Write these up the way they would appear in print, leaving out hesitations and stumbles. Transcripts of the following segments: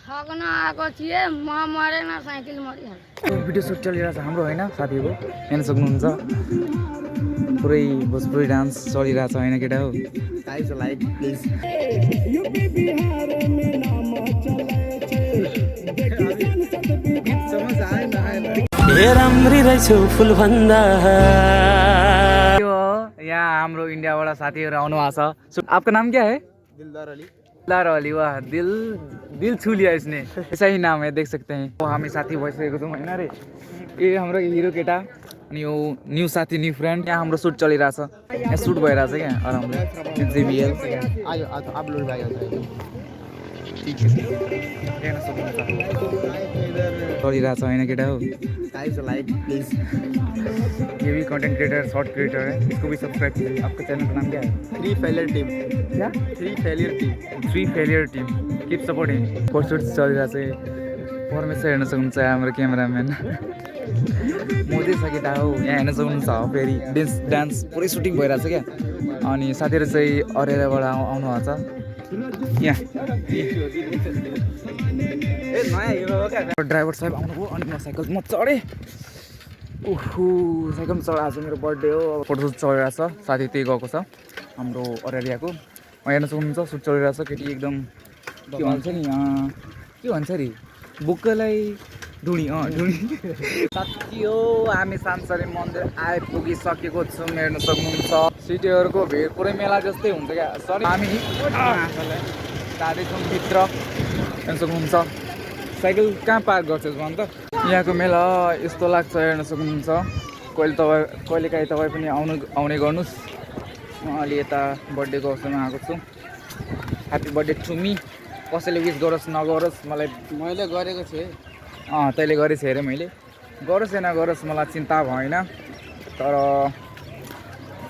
ठग्न आएको थिएँ म मरेन साइकल मरिहाल्यो। भिडियो सुट चलिरहेको छ हाम्रो होइन साथीको हेर्न सक्नुहुन्छ पुरै भोजपुरी डान्स चलिरहेको छ होइन केटा हो गाइस लाइक प्लिज हे राम्री रहेछौ फुल भन्दा यहाँ हाम्रो इंडियाबाट साथीहरू आउनु भएको छ। आपका नाम क्या है? दिलदार अली। दिलदार अली। वाह दिल छू लिया इसने। ऐसा ही नाम है देख सकते हैं। वो हामी साथी भइसकेको छौँ होइन रे। ये हाम्रो हिरो केटा अनि यो न्यू साथी न्यू फ्रेन्ड। यहाँ हाम्रो सुट चलिरहेछ यहाँ सुट भइरहेछ क्या आरामले जेबिएल आयो आप लोग भाइ हेर्न सक्नुहुन्छ चलिरहेछ होइन केटा हो गाइस लाइक प्लीज। ये भी कंटेंट क्रिएटर शॉर्ट क्रिएटर है इसको भी सब्सक्राइब कीजिए। आपका चैनल का नाम क्या है? Three failure team. क्या? Three failure team. Three failure team keep supporting. Photoshoot चलिरहेको चाहिँ परमेश्वर हेर्न सक्नुहुन्छ हाम्रो क्यामेराम्यान मोदी छ केटा हो। यहाँ हेर्न सक्नुहुन्छ फेरि डान्स पुरै सुटिङ भइरहेको छ क्या। अनि साथीहरू चाहिँ अरेराबाट आउनु भएको छ यहाँ ड्राइभर साहब आउनुभयो अनि म साइकलमा चढेँ। ओहो साइकलमा चढाएको छ मेरो बर्थडे हो। अब फोटोसुट चलिरहेको छ साथी त्यही गएको छ हाम्रो अरेरियाको। हेर्न सक्नुहुन्छ सुट चलिरहेको छ केटी एकदम के भन्छ नि के भन्छ अरे बुक्कलाई ढुँडी ढुँडी साथी हो हामी सान्सरी मन्दिर आइपुगिसकेको छौँ। हेर्न सक्नुहुन्छ सिटीहरूको भिड पुरै मेला जस्तै हुन्छ क्या। सरी हामी जाँदैछौँ भित्र हेर्न सक्नुहुन्छ। साइकल कहाँ पार्क गर्छस् भन त। यहाँको मेला यस्तो लाग्छ हेर्न सक्नुहुन्छ। कहिलेकाहीँ तपाईँ पनि आउने गर्नुहोस्। म अलि यता बर्थडेको अवसरमा आएको छु। Happy birthday to me. कसैले विस गरोस् नगरोस् मलाई मैले गरेको छु है। तैँले गरेछ अरे मैले गरोस् या नगरोस् मलाई चिन्ता भएन। तर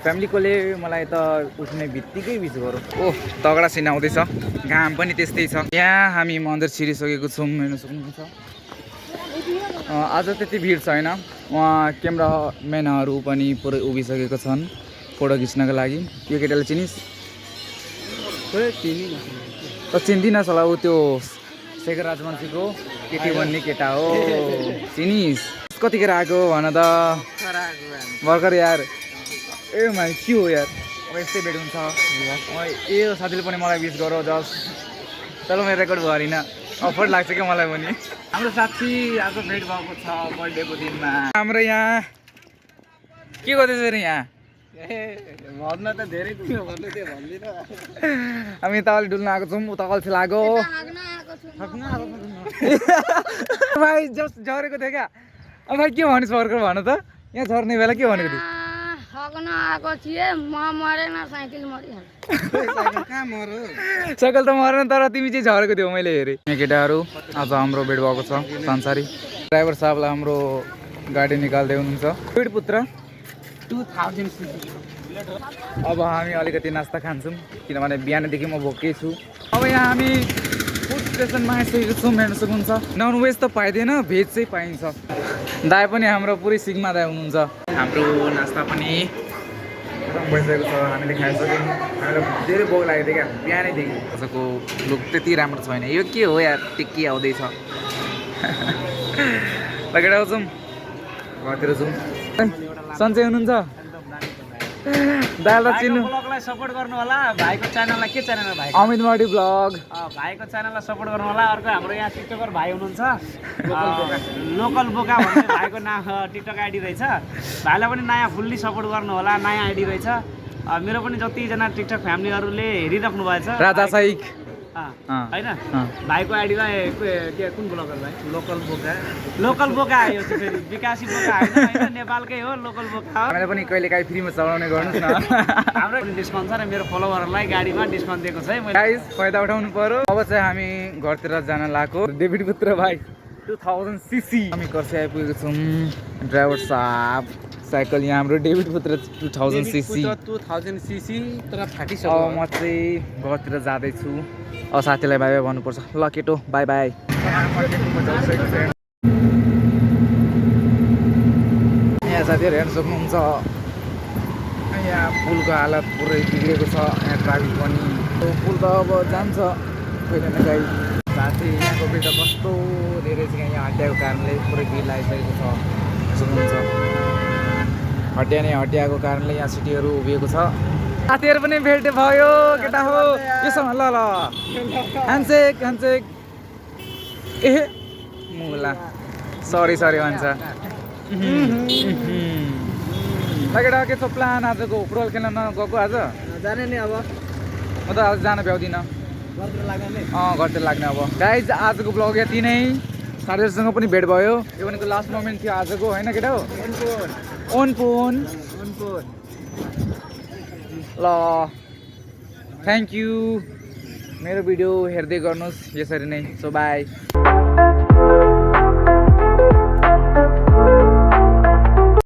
फ्यामिलीकोले मलाई त उठ्ने बित्तिकै विस गरौँ। ओह तगडा सिन आउँदैछ घाम पनि त्यस्तै छ। यहाँ हामी मन्दिर छिरिसकेको छौँ हेर्न सक्नुहुन्छ। आज त्यति भिड छैन। उहाँ क्यामेराम्यानहरू पनि पुरै उभिसकेको छन् फोटो खिच्नको लागि। यो केटाले चिनिस्? त चिन्दिनँ सला ऊ त्यो शेखर राजवंशीको केटी बन्ने केटा हो चिनिस्? कतिखेर आएको भन त भर्खर यार। ए माइ के हो यार अब यस्तै भेट हुन्छ। ए साथीले पनि मलाई विस गर जस तर मेरो रेकर्ड भएन अफर लाग्छ क्या मलाई पनि। हाम्रो साथी आज भेट भएको छ बर्थडेको दिनमा। हाम्रो यहाँ के गर्दैछ अरे यहाँ भन्न त धेरै थियो भन्नु थियो भन्दिनँ। हामी यता अलि डुल्न आएको छौँ उता अल्छी लाग्यो भाइ जस्ट झरेको थियो क्या। अब भाइ के भनिस् भर्खर भन त यहाँ झर्ने बेला के भनेको थियो? ठग्न आएको थिएँ म मरेन साइकल मरिहाल्यो। कहाँ मरो साइकल त मरेन तर तिमी चाहिँ झरेको थियौ मैले हेरेँ। यहाँ केटाहरू आज हाम्रो भेट भएको छ संसारी। ड्राइभर साहबलाई हाम्रो गाडी निकाल्दै हुनुहुन्छ। स्पिड पुत्र 2000 अब हामी अलिकति नास्ता खान्छौँ किनभने बिहानदेखि म भोकै छु। अब यहाँ हामी फुड स्टेसनमा आइसकेको छौँ हेर्न सक्नुहुन्छ। नन वेज त पाइँदैन भेज चाहिँ पाइन्छ। दाइ पनि हाम्रो पुरै सिग्मा दाइ हुनुहुन्छ। हाम्रो नास्ता पनि भइसकेको छ हामीले खाइसक्यौँ। हामीलाई धेरै भोक लागेको थियो क्या बिहानैदेखि। आजको लुक त्यति राम्रो छैन। यो के हो यार टिक्की आउँदैछ लगेर आउँछौँ घरतिर जाउँ। सन्चै हुनुहुन्छ? दाल त चिन्नु ब्लगलाई सपोर्ट गर्नु होला। भाइको च्यानललाई के च्यानल भाइ? अमित माडी ब्लग। भाइको च्यानललाई सपोर्ट गर्नु होला। अर्को हाम्रो यहाँ टिकटकर भाइ हुनुहुन्छ लोकल बोका भन्ने भाइको नाम टिकटक आइडी रहेछ। भाइलाई पनि नयाँ फुल्ली सपोर्ट गर्नु होला। नयाँ आइडी रहेछ। मेरो पनि जतिजना टिकटक फ्यामिलीहरूले हेरिराख्नु भएछ राजा साइक होइन भाइको आइडीलाई के कुन ब्लगर भाइ? लोकल बोका आयो चाहिँ फेरि विकासी बोका होइन नेपालकै हो लोकल बोका हो। हामीले पनि कहिलेकाहीँ फ्रीमा चलाउने गर्नुहोस् न। हाम्रो पनि डिस्काउन्ट छ र मेरो फलोवरहरूलाई गाडीमा डिस्काउन्ट दिएको छ है मैले। गाइस फाइदा उठाउनु पर्यो। अब चाहिँ हामी घरतिर जान लागेको। डेभिड पुत्र भाइ 2000 सीसी हामी कर्सी आइपुगेको छौँ। ड्राइभर साहब साइकल यहाँ हाम्रो डेभिड पुत्र 2000 सीसी 2000 सीसी तर फाटिसक्यो। अब म चाहिँ घरतिर जाँदैछु। अब साथीलाई बाई बाई भन्नुपर्छ। ल केटो बाई बाई। यहाँ साथीहरू हेर्न सक्नुहुन्छ यहाँ पुलको हालत पुरै बिग्रेको छ। यहाँ ट्राफिक पनि पुल त अब जान्छ कहिले न कहीँ। साथी यहाँको बिल्डअप हटियाको कारणले पुरै भिड लागिसकेको छ सुन्नुहुन्छ हटिया नै हटियाको कारणले यहाँ सिटीहरू उभिएको छ साथीहरू पनि भेट भयो केटा हो यसो ल ल ह्यान्डसेक ह्यान्डसेक ए मुला सरी भन्छ ल केटा के छ प्लान आजको फुटबल खेल्न नगएको आज जाने नि अब म त आज जान भ्याउँदिनँ गर्दै लाग्ने गर्दै लाग्ने अब गाइज आजको ब्लग यति नै साथीहरूसँग पनि भेट भयो यो भनेको लास्ट मोमेन्ट थियो आजको होइन केटा हो ओन फोन ल थ्याङ्क यू मेरो भिडियो हेर्दै गर्नुहोस् यसरी नै सो बाई